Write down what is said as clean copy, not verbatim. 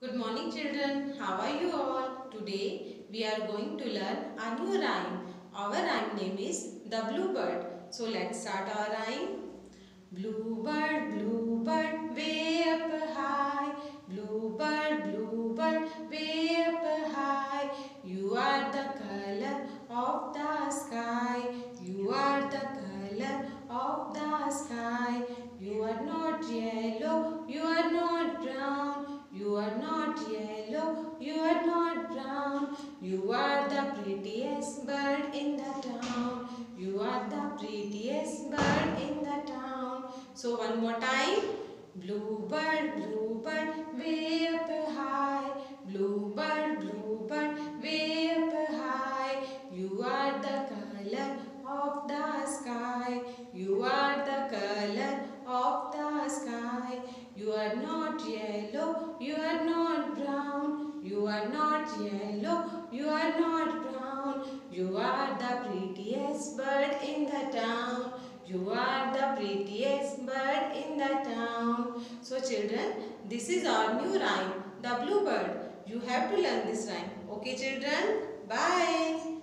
Good morning children, how are you all? Today we are going to learn a new rhyme. Our rhyme name is The Bluebird. So let's start our rhyme. Bluebird, way up high. Bluebird, way up high. You are the color of the sky. You are the color of the sky. You are not yellow, you are not brown. You are not yellow, you are not brown. You are the prettiest bird in the town. You are the prettiest bird in the town. So one more time. Bluebird, way up high. Bluebird, way up high. You are the color of the sky. You are the color of the sky. You are not yellow, you are not brown. You are not yellow, you are not brown. You are the prettiest bird in the town. You are the prettiest bird in the town. So children, this is our new rhyme, The Bluebird. You have to learn this rhyme. Okay children? Bye.